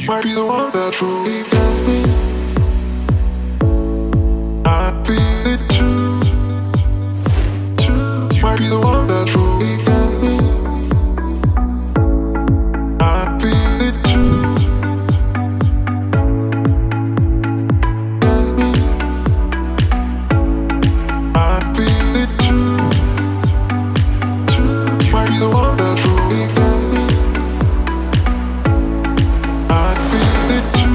might be the one that truly got me. I feel it too, too. Might be the one that truly got me. I feel it too, got me. I feel it too, too. Might be the one that truly got me. I feel it too.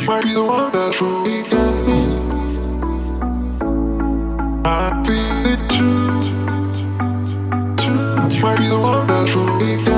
Might be the one that truly got me. I feel it too, too. Might be the one that truly got me.